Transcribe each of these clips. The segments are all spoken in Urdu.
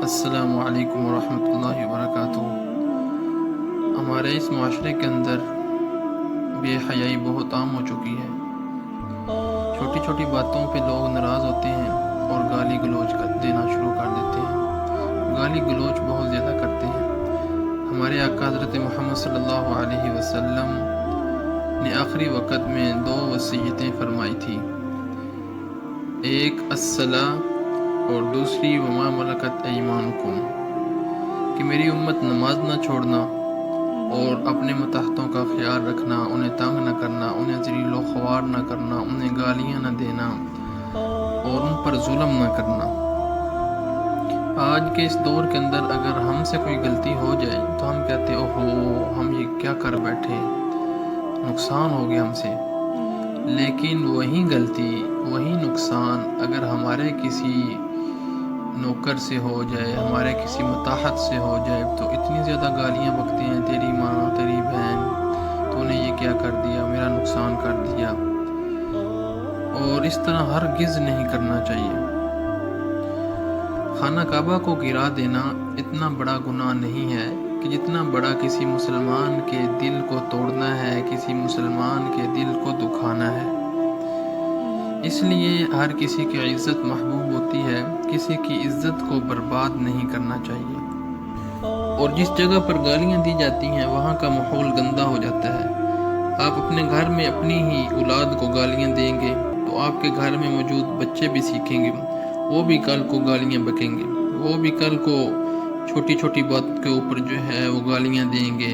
السلام علیکم ورحمۃ اللہ وبرکاتہ۔ ہمارے اس معاشرے کے اندر بے حیائی بہت عام ہو چکی ہے۔ چھوٹی چھوٹی باتوں پہ لوگ ناراض ہوتے ہیں اور گالی گلوچ دینا شروع کر دیتے ہیں۔ گالی گلوچ بہت زیادہ کرتے ہیں۔ ہمارے آقا حضرت محمد صلی اللہ علیہ وسلم نے آخری وقت میں 2 وصیتیں فرمائی تھی، ایک الصلاۃ اور دوسری وما ملکت ایمانکم، کہ میری امت نماز نہ چھوڑنا اور اپنے متحدوں کا خیال رکھنا، انہیں تنگ نہ کرنا، انہیں ذلیل و خوار نہ کرنا، انہیں گالیاں نہ دینا اور ان پر ظلم نہ کرنا۔ آج کے اس دور کے اندر اگر ہم سے کوئی غلطی ہو جائے تو ہم کہتے اوہو ہم یہ کیا کر بیٹھے، نقصان ہو گیا ہم سے۔ لیکن وہی غلطی، وہی نقصان اگر ہمارے کسی نوکر سے ہو جائے، ہمارے کسی متحد سے ہو جائے تو اتنی زیادہ گالیاں بکتے ہیں، تیری ماں، تیری بہن، تو نے یہ کیا کر دیا، میرا نقصان کر دیا۔ اور اس طرح ہرگز نہیں کرنا چاہیے۔ خانہ کعبہ کو گرا دینا اتنا بڑا گناہ نہیں ہے کہ جتنا بڑا کسی مسلمان کے دل کو توڑنا ہے، کسی مسلمان کے دل کو دکھانا ہے۔ اس لیے ہر کسی کی عزت محبوب ہوتی ہے، کسی کی عزت کو برباد نہیں کرنا چاہیے۔ اور جس جگہ پر گالیاں دی جاتی ہیں وہاں کا ماحول گندا ہو جاتا ہے۔ آپ اپنے گھر میں اپنی ہی اولاد کو گالیاں دیں گے تو آپ کے گھر میں موجود بچے بھی سیکھیں گے، وہ بھی کل کو گالیاں بکیں گے، وہ بھی کل کو چھوٹی چھوٹی بات کے اوپر جو ہے وہ گالیاں دیں گے۔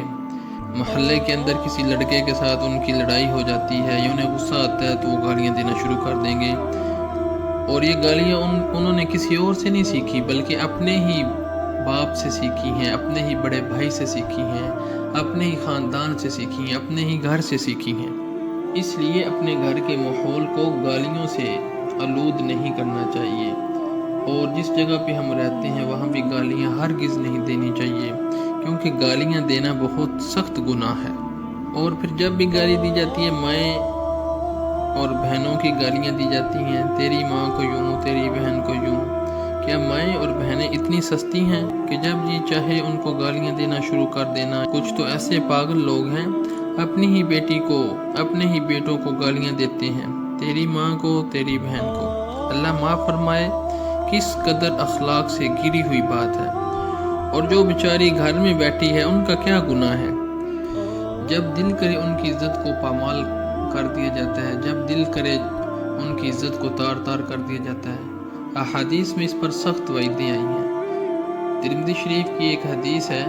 محلے کے اندر کسی لڑکے کے ساتھ ان کی لڑائی ہو جاتی ہے یا انہیں غصہ آتا ہے تو وہ گالیاں دینا شروع کر دیں گے۔ اور یہ گالیاں انہوں نے کسی اور سے نہیں سیکھی بلکہ اپنے ہی باپ سے سیکھی ہیں، اپنے ہی بڑے بھائی سے سیکھی ہیں، اپنے ہی خاندان سے سیکھی ہیں، اپنے ہی گھر سے سیکھی ہیں۔ اس لیے اپنے گھر کے ماحول کو گالیوں سے آلود نہیں کرنا چاہیے، اور جس جگہ پہ ہم رہتے ہیں وہاں بھی گالیاں ہرگز نہیں دینی چاہیے، کیونکہ گالیاں دینا بہت سخت گناہ ہے۔ اور پھر جب بھی گالی دی جاتی ہے، مائیں اور بہنوں کی گالیاں دی جاتی ہیں، تیری ماں کو یوں، تیری بہن کو یوں۔ کیا مائیں اور بہنیں اتنی سستی ہیں کہ جب جی چاہے ان کو گالیاں دینا شروع کر دینا؟ کچھ تو ایسے پاگل لوگ ہیں اپنی ہی بیٹی کو، اپنے ہی بیٹوں کو گالیاں دیتے ہیں، تیری ماں کو، تیری بہن کو۔ اللہ معاف فرمائے، کس قدر اخلاق سے گری ہوئی بات ہے۔ اور جو بیچاری گھر میں بیٹھی ہے ان کا کیا گناہ ہے؟ جب دل کرے ان کی عزت کو پامال کر دیا جاتا ہے، جب دل کرے ان کی عزت کو تار تار کر دیا جاتا ہے۔ احادیث میں اس پر سخت وعیدیں آئی ہیں۔ ترمذی شریف کی ایک حدیث ہے،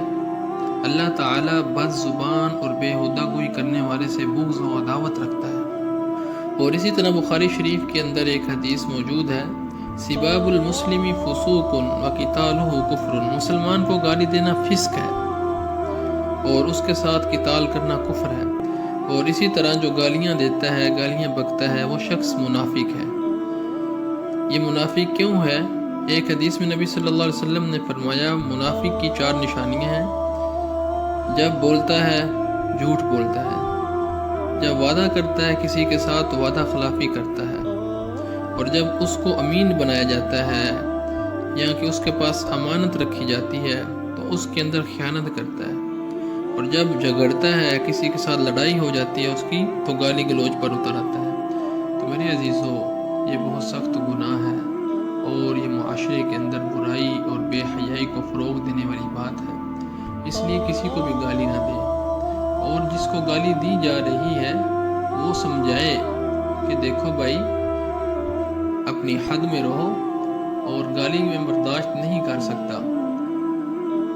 اللہ تعالیٰ بد زبان اور بےہودہ گوئی کرنے والے سے بغض و عداوت رکھتا ہے۔ اور اسی طرح بخاری شریف کے اندر ایک حدیث موجود ہے، سباب المسلم فسوق وقتالہ کفر، مسلمان کو گالی دینا فسق ہے اور اس کے ساتھ قتال کرنا کفر ہے۔ اور اسی طرح جو گالیاں دیتا ہے، گالیاں بکتا ہے، وہ شخص منافق ہے۔ یہ منافق کیوں ہے؟ ایک حدیث میں نبی صلی اللہ علیہ وسلم نے فرمایا، منافق کی 4 نشانیاں ہیں۔ جب بولتا ہے جھوٹ بولتا ہے، جب وعدہ کرتا ہے کسی کے ساتھ تو وعدہ خلافی کرتا ہے، اور جب اس کو امین بنایا جاتا ہے یا کہ اس کے پاس امانت رکھی جاتی ہے تو اس کے اندر خیانت کرتا ہے، اور جب جھگڑتا ہے، کسی کے ساتھ لڑائی ہو جاتی ہے اس کی، تو گالی گلوچ پر اتر آتا ہے۔ تو میرے عزیزو، یہ بہت سخت گناہ ہے اور یہ معاشرے کے اندر برائی اور بے حیائی کو فروغ دینے والی بات ہے۔ اس لیے کسی کو بھی گالی نہ دے، اور جس کو گالی دی جا رہی ہے وہ سمجھائے کہ دیکھو بھائی، اپنی حد میں رہو، اور گالی میں برداشت نہیں کر سکتا۔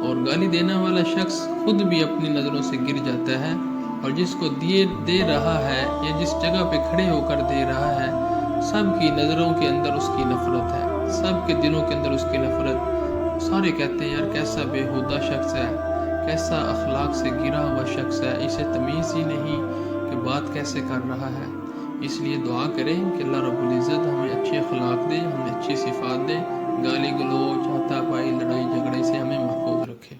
اور گالی دینے والا شخص خود بھی اپنی نظروں سے گر جاتا ہے، اور جس کو دے رہا ہے یا جس جگہ پہ کھڑے ہو کر دے رہا ہے، سب کی نظروں کے اندر اس کی نفرت ہے، سب کے دلوں کے اندر اس کی نفرت۔ سارے کہتے ہیں یار کیسا بےہودہ شخص ہے، کیسا اخلاق سے گرا ہوا شخص ہے، اسے تمیز ہی نہیں کہ بات کیسے کر رہا ہے۔ اس لیے دعا کریں کہ اللہ رب العزت ہمیں اچھے اخلاق دے، ہمیں اچھی صفات دے، گالی گلوچ، ہاتھا پائی، لڑائی جھگڑے سے ہمیں محفوظ رکھے۔